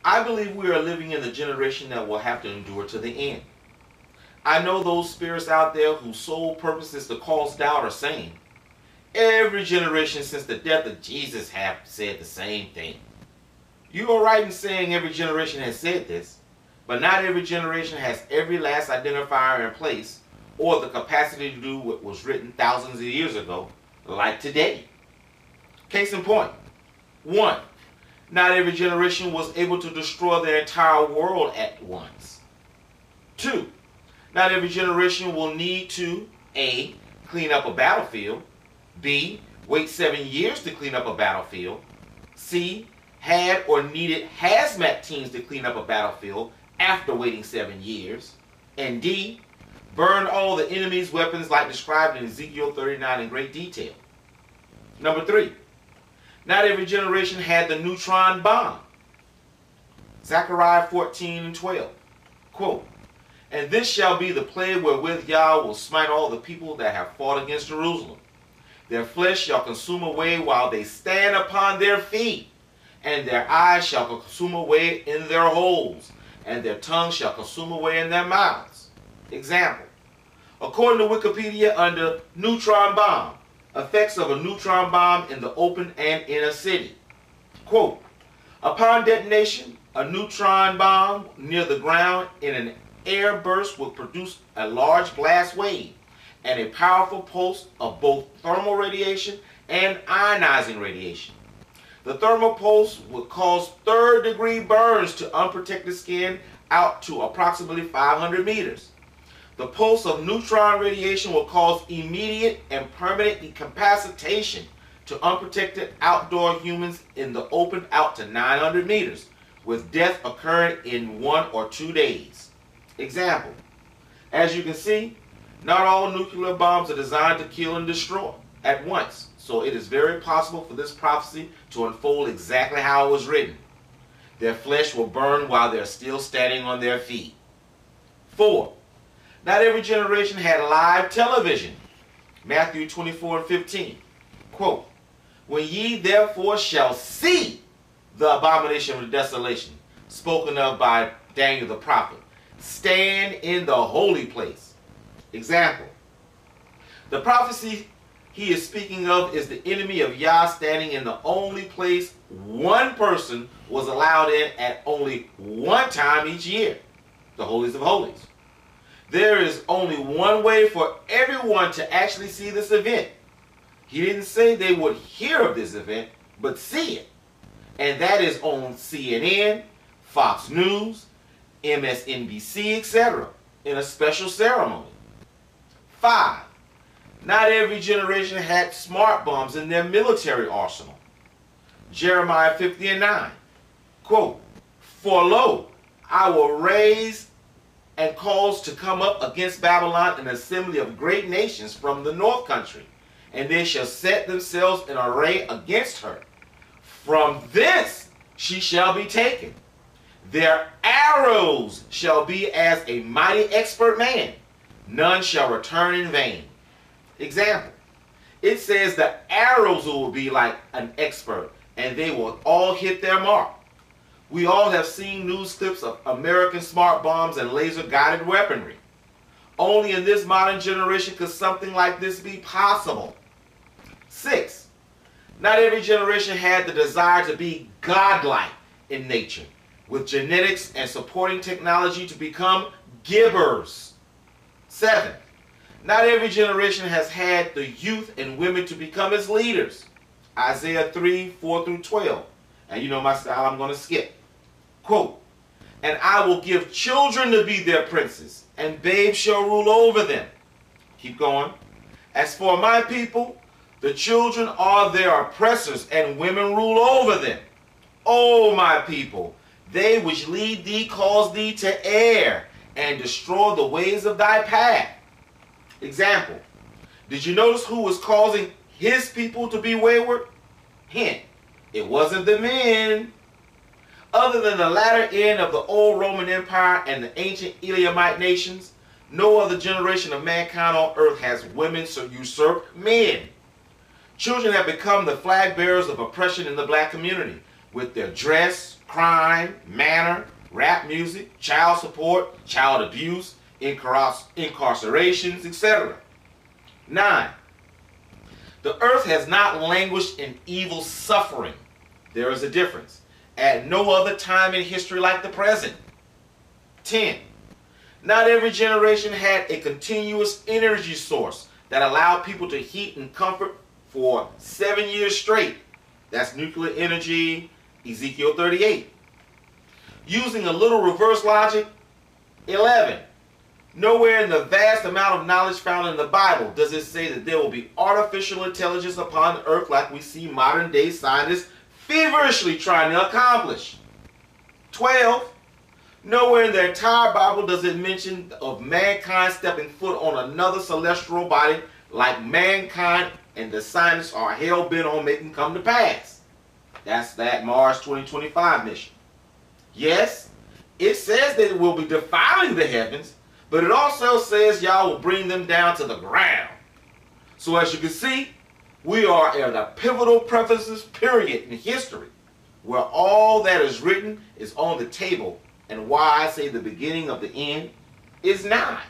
I believe we are living in the generation that will have to endure to the end. I know those spirits out there whose sole purpose is to cause doubt are saying, every generation since the death of Jesus have said the same thing. You are right in saying every generation has said this, but not every generation has every last identifier in place or the capacity to do what was written thousands of years ago, like today. Case in point, 1. Not every generation was able to destroy their entire world at once. 2. Not every generation will need to A. Clean up a battlefield, B. Wait 7 years to clean up a battlefield, C. Had or needed hazmat teams to clean up a battlefield after waiting 7 years, and D. Burn all the enemy's weapons like described in Ezekiel 39 in great detail. Number 3. Not every generation had the neutron bomb. Zechariah 14:12. Quote, "And this shall be the plague wherewith Yah will smite all the people that have fought against Jerusalem. Their flesh shall consume away while they stand upon their feet, and their eyes shall consume away in their holes, and their tongue shall consume away in their mouths." Example. According to Wikipedia, under neutron bomb, effects of a neutron bomb in the open and in a city. Quote, "Upon detonation, a neutron bomb near the ground in an air burst will produce a large blast wave and a powerful pulse of both thermal radiation and ionizing radiation. The thermal pulse will cause third-degree burns to unprotected skin out to approximately 500 meters. The pulse of neutron radiation will cause immediate and permanent incapacitation to unprotected outdoor humans in the open out to 900 meters, with death occurring in 1 or 2 days. Example. As you can see, not all nuclear bombs are designed to kill and destroy at once, so it is very possible for this prophecy to unfold exactly how it was written. Their flesh will burn while they are still standing on their feet. 4. Not every generation had live television. Matthew 24:15. Quote, "When ye therefore shall see the abomination of desolation, spoken of by Daniel the prophet, stand in the holy place." Example. The prophecy he is speaking of is the enemy of Yah standing in the only place one person was allowed in at only one time each year, the holies of holies. There is only one way for everyone to actually see this event. He didn't say they would hear of this event, but see it. And that is on CNN, Fox News, MSNBC, etc. in a special ceremony. 5. Not every generation had smart bombs in their military arsenal. Jeremiah 50:9. Quote, "For lo, I will raise and cause to come up against Babylon an assembly of great nations from the north country, and they shall set themselves in array against her. From thence she shall be taken. Their arrows shall be as a mighty expert man. None shall return in vain." Example. It says the arrows will be like an expert, and they will all hit their mark. We all have seen news clips of American smart bombs and laser-guided weaponry. Only in this modern generation could something like this be possible. 6. Not every generation had the desire to be godlike in nature, with genetics and supporting technology to become givers. 7. Not every generation has had the youth and women to become its leaders. Isaiah 3:4-12. And you know my style, I'm going to skip. Quote, "And I will give children to be their princes, and babes shall rule over them." Keep going. "As for my people, the children are their oppressors, and women rule over them. O my people, they which lead thee cause thee to err, and destroy the ways of thy path." Example. Did you notice who was causing his people to be wayward? Hint. It wasn't the men. Other than the latter end of the old Roman Empire and the ancient Elamite nations, no other generation of mankind on earth has women usurp men. Children have become the flag bearers of oppression in the black community, with their dress, crime, manner, rap music, child support, child abuse, incarcerations, etc. 9. The earth has not languished in evil suffering. There is a difference. At no other time in history like the present. 10. Not every generation had a continuous energy source that allowed people to heat and comfort for 7 years straight. That's nuclear energy, Ezekiel 38. Using a little reverse logic, 11. Nowhere in the vast amount of knowledge found in the Bible does it say that there will be artificial intelligence upon the earth like we see modern day scientists feverishly trying to accomplish. 12. Nowhere in the entire Bible does it mention of mankind stepping foot on another celestial body like mankind and the scientists are hell-bent on making come to pass. That's that Mars 2025 mission. Yes, it says that it will be defiling the heavens, but it also says y'all will bring them down to the ground. So as you can see, we are at a pivotal parenthesis period in history where all that is written is on the table, and why I say the beginning of the end is nigh.